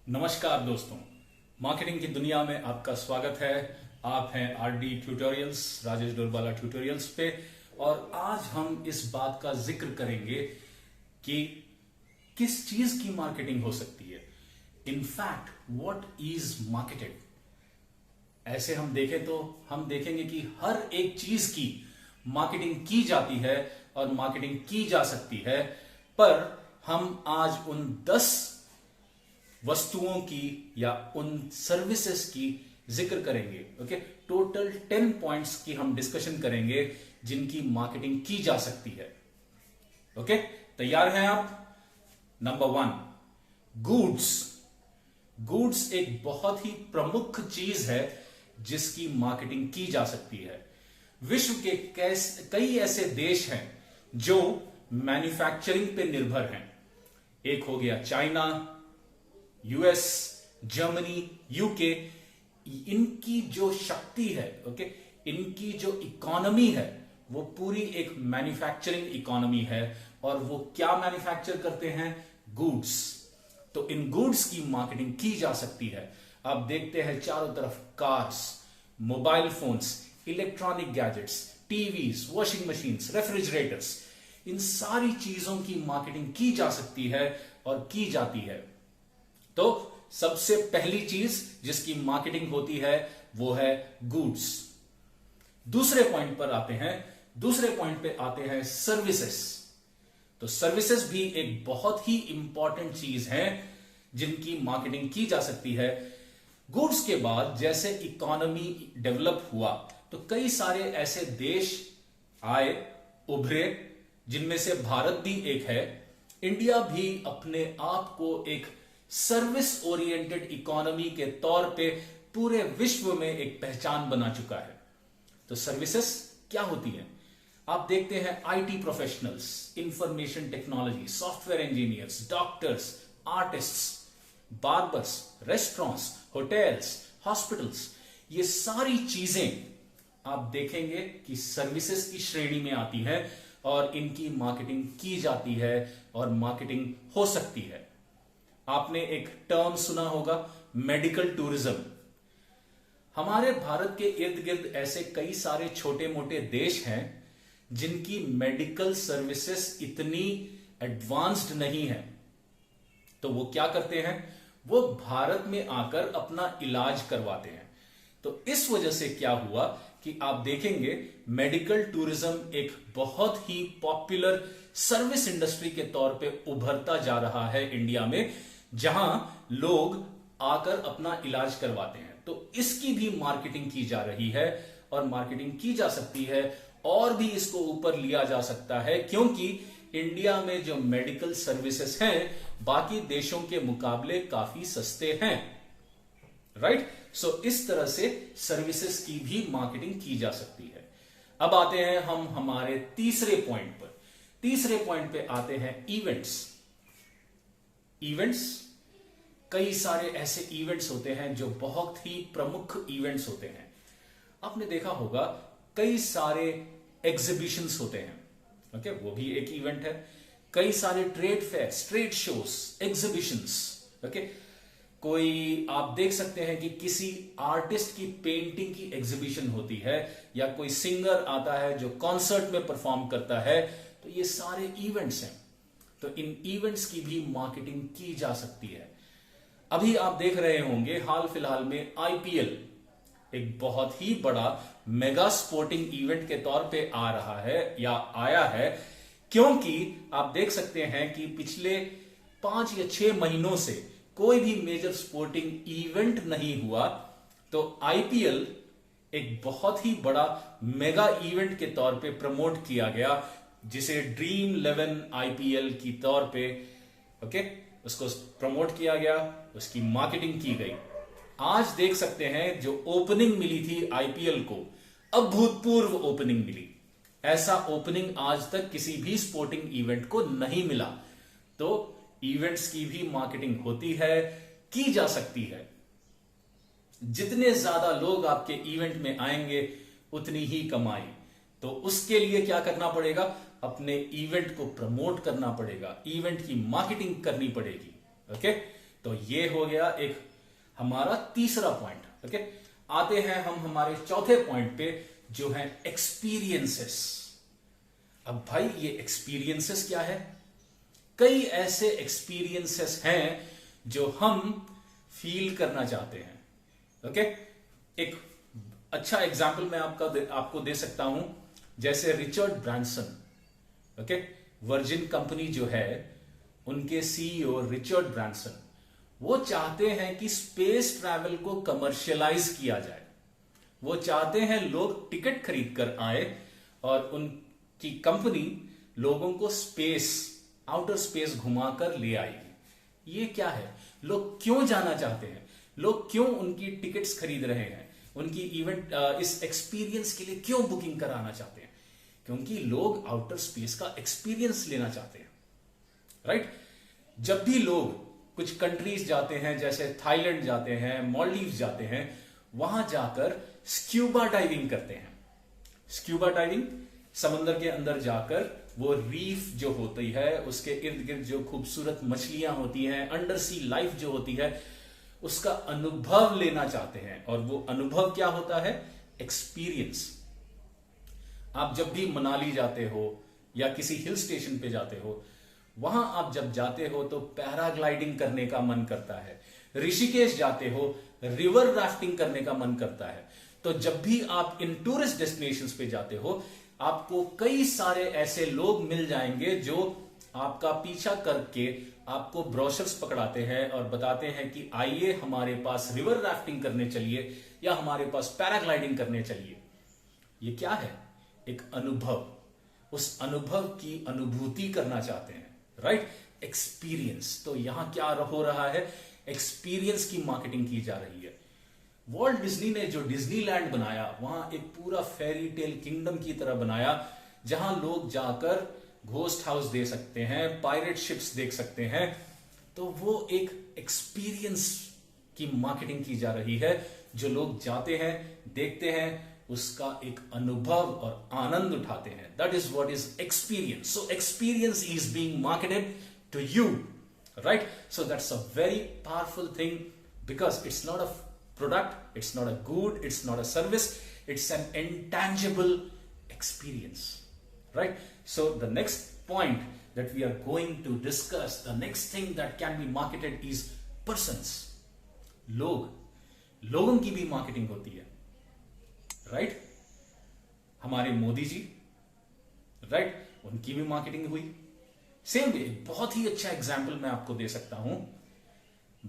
नमस्कार दोस्तों, मार्केटिंग की दुनिया में आपका स्वागत है। आप हैं आरडी ट्यूटोरियल्स, राजेश डोरबाला ट्यूटोरियल्स पे। और आज हम इस बात का जिक्र करेंगे कि किस चीज की मार्केटिंग हो सकती है। In fact what is marketing. ऐसे हम देखें तो हम देखेंगे कि हर एक चीज की मार्केटिंग की जाती है और मार्केटिंग की जा सकती है, पर हम आज उन 10 वस्तुओं की या उन सर्विसेज की जिक्र करेंगे। ओके, टोटल 10 पॉइंट्स की हम डिस्कशन करेंगे जिनकी मार्केटिंग की जा सकती है। ओके, तैयार हैं आप? Number 1, goods. गुड्स एक बहुत ही प्रमुख चीज है जिसकी मार्केटिंग की जा सकती है। विश्व के कई ऐसे देश हैं जो मैन्युफैक्चरिंग पे निर्भर हैं। एक हो गया चाइना, यूएस, जर्मनी, यूके। इनकी जो शक्ति है, ओके, इनकी जो इकोनॉमी है वो पूरी एक मैन्युफैक्चरिंग इकोनॉमी है। और वो क्या मैन्युफैक्चर करते हैं? गुड्स। तो इन गुड्स की मार्केटिंग की जा सकती है। आप देखते हैं चारों तरफ cars, mobile phones, electronic gadgets, TVs, washing machines, refrigerators, इन सारी चीजों की मार्केटिंग की जा सकती है और की जाती है। तो सबसे पहली चीज जिसकी मार्केटिंग होती है वो है गुड्स। दूसरे पॉइंट पर आते हैं। दूसरे पॉइंट पे आते हैं सर्विसेज। तो सर्विसेज भी एक बहुत ही इंपॉर्टेंट चीज है जिनकी मार्केटिंग की जा सकती है। गुड्स के बाद जैसे इकोनॉमी डेवलप हुआ तो कई सारे ऐसे देश आए, उभरे, जिनमें से भारत भी एक है। इंडिया भी अपने आप को एक सर्विस ओरिएंटेड इकोनॉमी के तौर पे पूरे विश्व में एक पहचान बना चुका है। तो सर्विसेज क्या होती है? आप देखते हैं IT professionals, information technology, software engineers, doctors, artists, barbers, restaurants, hotels, hospitals, ये सारी चीजें आप देखेंगे कि सर्विसेज की श्रेणी में आती है और इनकी मार्केटिंग की जाती है और मार्केटिंग हो सकती है। आपने एक टर्म सुना होगा, मेडिकल टूरिज्म। हमारे भारत के इर्द गिर्द ऐसे कई सारे छोटे मोटे देश हैं जिनकी मेडिकल सर्विसेज इतनी एडवांस्ड नहीं है। तो वो क्या करते हैं? वो भारत में आकर अपना इलाज करवाते हैं। तो इस वजह से क्या हुआ कि आप देखेंगे मेडिकल टूरिज्म एक बहुत ही पॉपुलर सर्विस इंडस्ट्री के तौर पे उभरता जा रहा है इंडिया में, जहां लोग आकर अपना इलाज करवाते हैं। तो इसकी भी मार्केटिंग की जा रही है और मार्केटिंग की जा सकती है और भी इसको ऊपर लिया जा सकता है, क्योंकि इंडिया में जो मेडिकल सर्विसेज हैं बाकी देशों के मुकाबले काफी सस्ते हैं। राइट? सो इस तरह से सर्विसेज की भी मार्केटिंग की जा सकती है। अब आते हैं हम हमारे तीसरे पॉइंट पर। तीसरे पॉइंट पे आते हैं इवेंट्स। इवेंट्स, कई सारे ऐसे इवेंट्स होते हैं जो बहुत ही प्रमुख इवेंट्स होते हैं। आपने देखा होगा कई सारे एग्जीबिशंस होते हैं। ओके, वो भी एक इवेंट है। कई सारे trade fairs, trade shows, exhibitions. Okay, कोई आप देख सकते हैं कि किसी आर्टिस्ट की पेंटिंग की एग्जीबिशन होती है या कोई सिंगर आता है जो कॉन्सर्ट में परफॉर्म करता है। तो ये सारे इवेंट्स हैं। तो इन इवेंट्स की भी मार्केटिंग की जा सकती है। अभी आप देख रहे होंगे हाल फिलहाल में आईपीएल एक बहुत ही बड़ा मेगा स्पोर्टिंग इवेंट के तौर पे आ रहा है या आया है, क्योंकि आप देख सकते हैं कि पिछले 5 या 6 महीनों से कोई भी मेजर स्पोर्टिंग इवेंट नहीं हुआ। तो आईपीएल एक बहुत ही बड़ा मेगा इवेंट के तौर पे प्रमोट किया गया, जिसे ड्रीम 11 आईपीएल की तौर पे ओके उसको प्रमोट किया गया, उसकी मार्केटिंग की गई। आज देख सकते हैं जो ओपनिंग मिली थी आईपीएल को, अभूतपूर्व ओपनिंग मिली। ऐसा ओपनिंग आज तक किसी भी स्पोर्टिंग इवेंट को नहीं मिला। तो इवेंट्स की भी मार्केटिंग होती है, की जा सकती है। जितने ज्यादा लोग आपके इवेंट में आएंगे उतनी ही कमाई। तो उसके लिए क्या करना पड़ेगा? अपने इवेंट को प्रमोट करना पड़ेगा, इवेंट की मार्केटिंग करनी पड़ेगी। ओके, तो ये हो गया एक हमारा तीसरा पॉइंट। ओके, आते हैं हम हमारे चौथे पॉइंट पे, जो है एक्सपीरियंसेस। अब भाई ये एक्सपीरियंसेस क्या है? कई ऐसे एक्सपीरियंसेस हैं जो हम फील करना चाहते हैं। ओके, एक अच्छा एग्जाम्पल मैं आपको दे सकता हूं, जैसे Richard Branson. Okay, virgin company जो है, उनके सीईओ रिचर्ड ब्रांसन, वो चाहते हैं कि स्पेस ट्रैवल को कमर्शियलाइज किया जाए। वो चाहते हैं लोग टिकट खरीद कर आए और उनकी कंपनी लोगों को स्पेस, आउटर स्पेस घुमाकर ले आएगी। ये क्या है? लोग क्यों जाना चाहते हैं? लोग क्यों उनकी टिकट्स खरीद रहे हैं? उनकी इवेंट इस एक्सपीरियंस के लिए क्यों बुकिंग कराना चाहते हैं? क्योंकि लोग आउटर स्पेस का एक्सपीरियंस लेना चाहते हैं, राइट? जब भी लोग कुछ कंट्रीज जाते हैं, जैसे थाईलैंड जाते हैं, मालदीव जाते हैं, वहां जाकर स्क्यूबा डाइविंग करते हैं। स्क्यूबा डाइविंग, समंदर के अंदर जाकर वो रीफ जो होती है, उसके इर्द गिर्द जो खूबसूरत मछलियां होती हैं, अंडर सी लाइफ जो होती है, उसका अनुभव लेना चाहते हैं। और वो अनुभव क्या होता है? एक्सपीरियंस। आप जब भी मनाली जाते हो या किसी हिल स्टेशन पे जाते हो, वहां आप जब जाते हो तो पैराग्लाइडिंग करने का मन करता है। ऋषिकेश जाते हो, रिवर राफ्टिंग करने का मन करता है। तो जब भी आप इन टूरिस्ट डेस्टिनेशंस पे जाते हो, आपको कई सारे ऐसे लोग मिल जाएंगे जो आपका पीछा करके आपको ब्रोशर्स पकड़ाते हैं और बताते हैं कि आइए हमारे पास रिवर राफ्टिंग करने चलिए या हमारे पास पैराग्लाइडिंग करने चलिए। ये क्या है? एक अनुभव। उस अनुभव की अनुभूति करना चाहते हैं, राइट? एक्सपीरियंस। तो यहां क्या हो रहा है? एक्सपीरियंस की मार्केटिंग की जा रही है। वॉल्ट डिज्नी ने जो डिज्नीलैंड बनाया, वहां एक पूरा फेरी टेल किंगडम की तरह बनाया, जहां लोग जाकर घोस्ट हाउस दे सकते हैं, पायरेट शिप्स देख सकते हैं। तो वो एक एक्सपीरियंस की मार्केटिंग की जा रही है। जो लोग जाते हैं, देखते हैं, उसका एक अनुभव और आनंद उठाते हैं। That is what is experience. So experience is being marketed to you, right? So that's a very powerful thing, because it's not a product, it's not a good, it's not a service, it's an intangible experience, right? So the next point that we are going to discuss, the next thing that can be marketed is persons. लोगों की भी marketing होती है, right? हमारे Modi ji, right? उनकी भी marketing हुई। Same way, बहुत ही अच्छा एग्जाम्पल मैं आपको दे सकता हूं,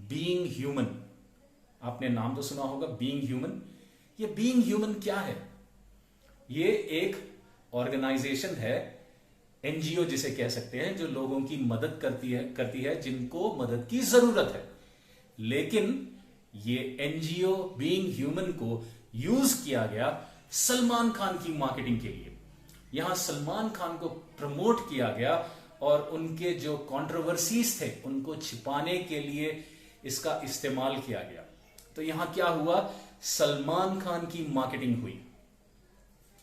बीइंग ह्यूमन। आपने नाम तो सुना होगा, बीइंग ह्यूमन। ये बीइंग ह्यूमन क्या है? ये एक ऑर्गेनाइजेशन है, एनजीओ जिसे कह सकते हैं, जो लोगों की मदद करती है जिनको मदद की जरूरत है। लेकिन ये एनजीओ बीइंग ह्यूमन को यूज किया गया सलमान खान की मार्केटिंग के लिए। यहां सलमान खान को प्रमोट किया गया और उनके जो कंट्रोवर्सीज थे उनको छिपाने के लिए इसका इस्तेमाल किया गया। तो यहां क्या हुआ? सलमान खान की मार्केटिंग हुई,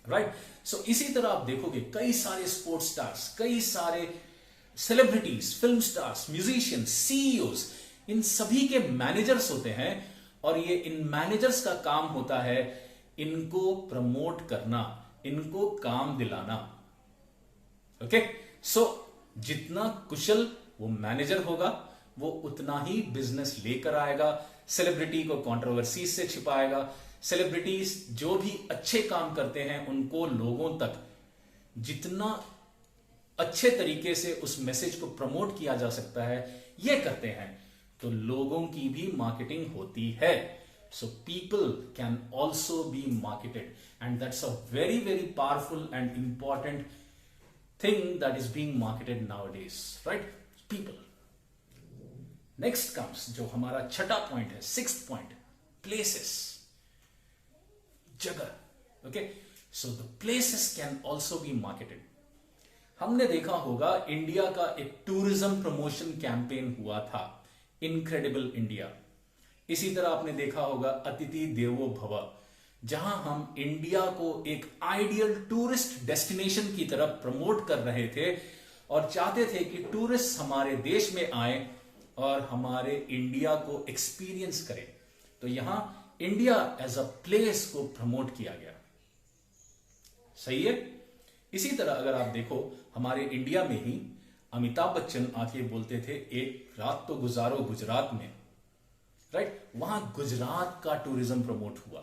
राइट? सो इसी तरह आप देखोगे कई सारे स्पोर्ट्स स्टार्स, कई सारे celebrities, film stars, musicians, CEOs, इन सभी के मैनेजर्स होते हैं। और ये इन मैनेजर्स का काम होता है इनको प्रमोट करना, इनको काम दिलाना। ओके, सो जितना कुशल वो मैनेजर होगा, वो उतना ही बिजनेस लेकर आएगा। सेलिब्रिटी को कंट्रोवर्सी से छिपाएगा। सेलिब्रिटीज जो भी अच्छे काम करते हैं, उनको लोगों तक जितना अच्छे तरीके से उस मैसेज को प्रमोट किया जा सकता है, ये करते हैं। तो लोगों की भी मार्केटिंग होती है। So people can also be marketed, and that's a very very powerful and important thing that is being marketed nowadays, right? People. Next comes जो हमारा छठा पॉइंट है, सिक्स्थ पॉइंट, प्लेसेस, जगह। Okay, so the places can also be marketed. हमने देखा होगा India का एक टूरिज्म प्रमोशन कैंपेन हुआ था, इनक्रेडिबल इंडिया। इसी तरह आपने देखा होगा अतिथि देवो भव, जहां हम इंडिया को एक आइडियल टूरिस्ट डेस्टिनेशन की तरफ प्रमोट कर रहे थे और चाहते थे कि टूरिस्ट हमारे देश में आए और हमारे इंडिया को एक्सपीरियंस करें। तो यहां इंडिया एज अ प्लेस को प्रमोट किया गया। सही है। इसी तरह अगर आप देखो, हमारे इंडिया में ही अमिताभ बच्चन आके बोलते थे एक रात तो गुजारो गुजरात में, राइट। वहां गुजरात का टूरिज्म प्रमोट हुआ,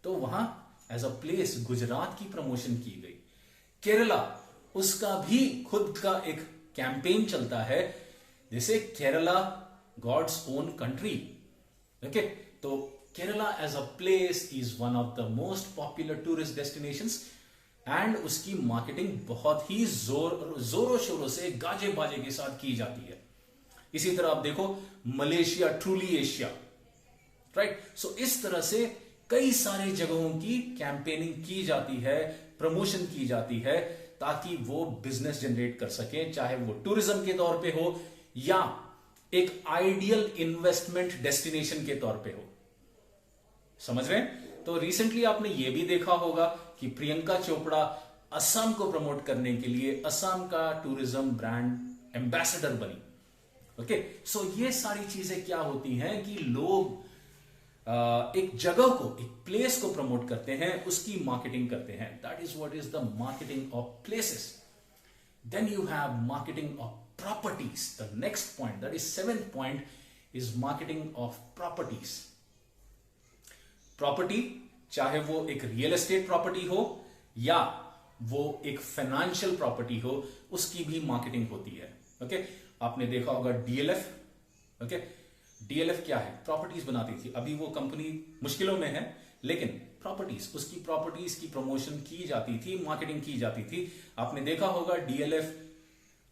तो वहां एज अ प्लेस गुजरात की प्रमोशन की गई। केरला, उसका भी खुद का एक कैंपेन चलता है, जैसे Kerala God's own country. Okay, तो Kerala as a place is one of the most popular tourist destinations and उसकी मार्केटिंग बहुत ही जोरों शोरों से गाजे बाजे के साथ की जाती है। इसी तरह आप देखो मलेशिया, ट्रूली एशिया, राइट। सो इस तरह से कई सारे जगहों की कैंपेनिंग की जाती है, प्रमोशन की जाती है, ताकि वो बिजनेस जनरेट कर सकें, चाहे वो टूरिज्म के तौर पे हो या एक आइडियल इन्वेस्टमेंट डेस्टिनेशन के तौर पे हो। समझ रहे हैं। तो रिसेंटली आपने ये भी देखा होगा कि प्रियंका चोपड़ा असम को प्रमोट करने के लिए असम का टूरिज्म ब्रांड एम्बेसडर बनी। ओके, सो ये सारी चीजें क्या होती हैं कि लोग एक जगह को, एक प्लेस को प्रमोट करते हैं, उसकी मार्केटिंग करते हैं। That is what is the marketing of places. Then you have marketing of properties. The next point, that is 7th point, is marketing of properties. Property, चाहे वो एक रियल एस्टेट प्रॉपर्टी हो या वो एक फाइनेंशियल प्रॉपर्टी हो, उसकी भी मार्केटिंग होती है। ओके, आपने देखा होगा डीएलएफ। ओके, डीएलएफ क्या है? प्रॉपर्टीज बनाती थी। अभी वो कंपनी मुश्किलों में है, लेकिन प्रॉपर्टीज, उसकी प्रॉपर्टीज की प्रमोशन की जाती थी, मार्केटिंग की जाती थी। आपने देखा होगा डीएलएफ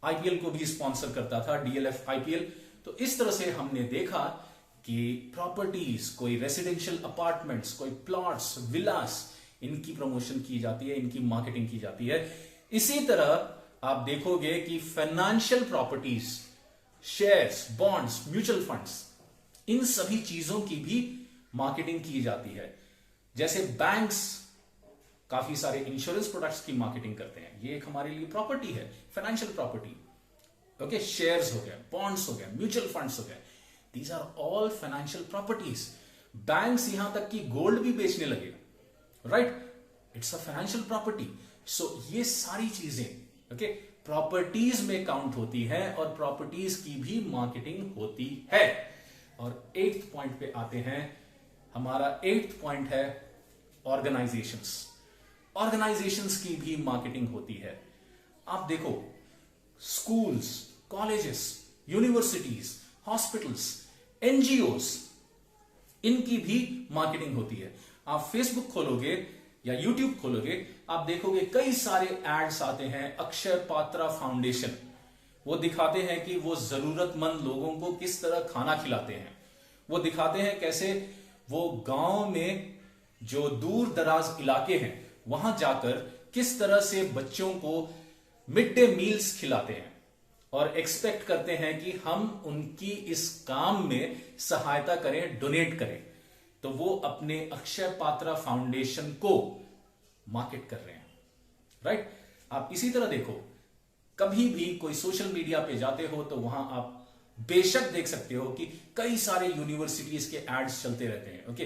आईपीएल को भी स्पॉन्सर करता था, डीएलएफ आईपीएल। तो इस तरह से हमने देखा कि प्रॉपर्टीज, कोई रेसिडेंशियल अपार्टमेंट्स, कोई प्लॉट्स, विलास, इनकी प्रमोशन की जाती है, इनकी मार्केटिंग की जाती है। इसी तरह आप देखोगे कि financial properties, shares, bonds, mutual funds, इन सभी चीजों की भी मार्केटिंग की जाती है। जैसे बैंक्स काफी सारे इंश्योरेंस प्रोडक्ट्स की मार्केटिंग करते हैं, ये एक हमारे लिए प्रॉपर्टी है, फाइनेंशियल प्रॉपर्टी। ओके, शेयर्स हो गया, बॉन्ड्स हो गया, म्यूचुअल फंड्स हो गए, these are all financial properties. Banks यहां तक कि गोल्ड भी बेचने लगे, right, it's a financial property. So ये सारी चीजें ओके प्रॉपर्टीज में काउंट होती है और प्रॉपर्टीज की भी मार्केटिंग होती है। और 8th पॉइंट पे आते हैं। हमारा 8th पॉइंट है ऑर्गेनाइजेशंस। ऑर्गेनाइजेशंस की भी मार्केटिंग होती है। आप देखो schools, colleges, universities, hospitals, NGOs, इनकी भी मार्केटिंग होती है। आप फेसबुक खोलोगे या यूट्यूब खोलोगे, आप देखोगे कई सारे एड्स आते हैं। अक्षय पात्रा फाउंडेशन, वो दिखाते हैं कि वो जरूरतमंद लोगों को किस तरह खाना खिलाते हैं। वो दिखाते हैं कैसे वो गांव में जो दूर दराज इलाके हैं वहां जाकर किस तरह से बच्चों को मिड डे मील्स खिलाते हैं और एक्सपेक्ट करते हैं कि हम उनकी इस काम में सहायता करें, डोनेट करें। तो वो अपने अक्षय पात्रा फाउंडेशन को मार्केट कर रहे हैं, राइट। आप इसी तरह देखो, कभी भी कोई सोशल मीडिया पे जाते हो तो वहां आप बेशक देख सकते हो कि कई सारे यूनिवर्सिटीज के एड्स चलते रहते हैं। ओके,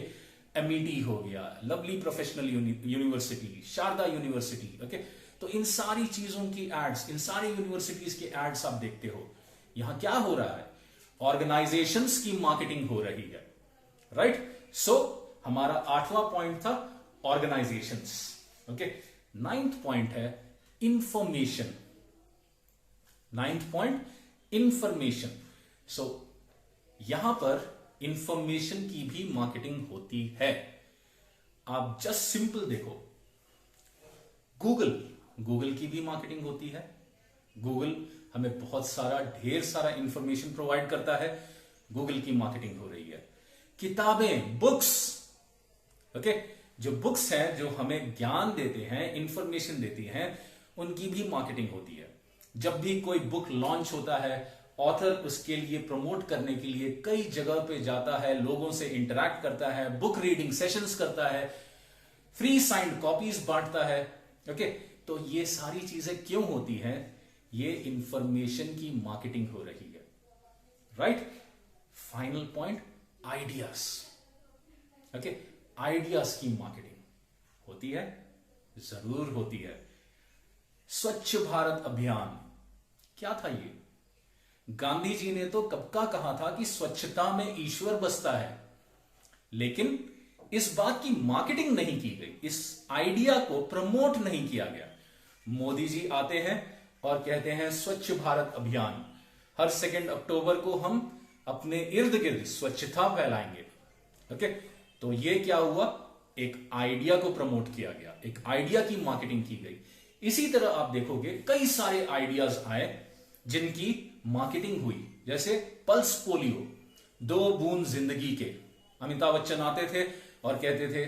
एमईटी हो गया, Lovely Professional University, Sharda university. Okay, तो इन सारी चीजों की एड्स, इन सारी यूनिवर्सिटीज के एड्स आप देखते हो। यहां क्या हो रहा है? ऑर्गेनाइजेशंस की मार्केटिंग हो रही है, राइट। सो हमारा 8वां पॉइंट था ऑर्गेनाइजेशंस। ओके, 9th पॉइंट है information. 9th point information. So यहां पर इंफॉर्मेशन की भी मार्केटिंग होती है। आप जस्ट सिंपल देखो, गूगल की भी मार्केटिंग होती है। गूगल हमें बहुत सारा, ढेर सारा इंफॉर्मेशन प्रोवाइड करता है, गूगल की मार्केटिंग हो रही है। किताबें, बुक्स, ओके, जो बुक्स हैं जो हमें ज्ञान देते हैं, इंफॉर्मेशन देती हैं, उनकी भी मार्केटिंग होती है। जब भी कोई बुक लॉन्च होता है, ऑथर उसके लिए प्रमोट करने के लिए कई जगह पे जाता है, लोगों से इंटरैक्ट करता है, बुक रीडिंग सेशंस करता है, फ्री साइंड कॉपीज बांटता है। ओके, तो ये सारी चीजें क्यों होती हैं? ये इंफॉर्मेशन की मार्केटिंग हो रही है, right. Final point, ideas. Okay, ideas की मार्केटिंग होती है, जरूर होती है। स्वच्छ भारत अभियान क्या था ये? गांधी जी ने तो कब का कहा था कि स्वच्छता में ईश्वर बसता है, लेकिन इस बात की मार्केटिंग नहीं की गई, इस आइडिया को प्रमोट नहीं किया गया। मोदी जी आते हैं और कहते हैं स्वच्छ भारत अभियान, हर 2 अक्टूबर को हम अपने इर्द गिर्द स्वच्छता फैलाएंगे। ओके, तो ये क्या हुआ? एक आइडिया को प्रमोट किया गया, एक आइडिया की मार्केटिंग की गई। इसी तरह आप देखोगे कई सारे आइडियाज आए जिनकी मार्केटिंग हुई, जैसे पल्स पोलियो, 2 बूंद जिंदगी के। अमिताभ बच्चन आते थे और कहते थे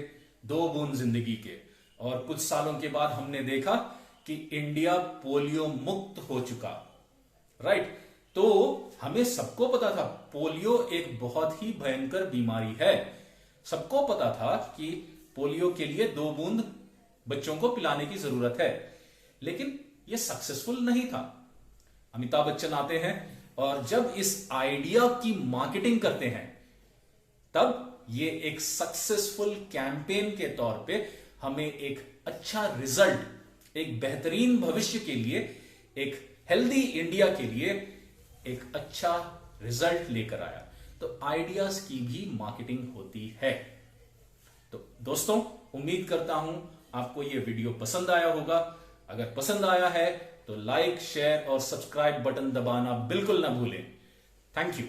2 बूंद जिंदगी के, और कुछ सालों के बाद हमने देखा कि इंडिया पोलियो मुक्त हो चुका, राइट। तो हमें सबको पता था पोलियो एक बहुत ही भयंकर बीमारी है, सबको पता था कि पोलियो के लिए 2 बूंद बच्चों को पिलाने की जरूरत है, लेकिन यह सक्सेसफुल नहीं था। अमिताभ बच्चन आते हैं और जब इस आइडिया की मार्केटिंग करते हैं, तब ये एक सक्सेसफुल कैंपेन के तौर पे हमें एक अच्छा रिजल्ट, एक बेहतरीन भविष्य के लिए, एक हेल्दी इंडिया के लिए एक अच्छा रिजल्ट लेकर आया। तो आइडियाज की भी मार्केटिंग होती है। तो दोस्तों, उम्मीद करता हूं आपको यह वीडियो पसंद आया होगा। अगर पसंद आया है तो लाइक, शेयर और सब्सक्राइब बटन दबाना बिल्कुल ना भूलें। Thank you.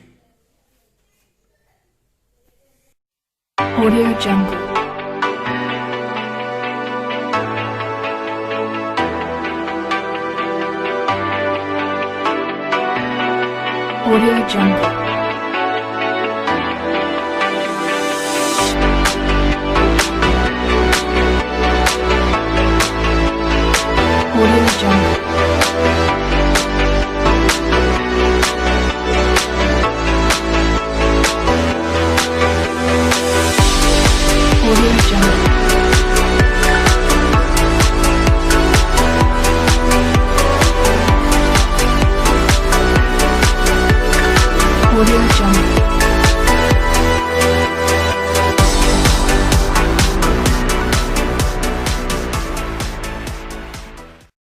Audio Jungle. Audio Jungle. Audio Jungle. Audio Jungle. Audio Jungle.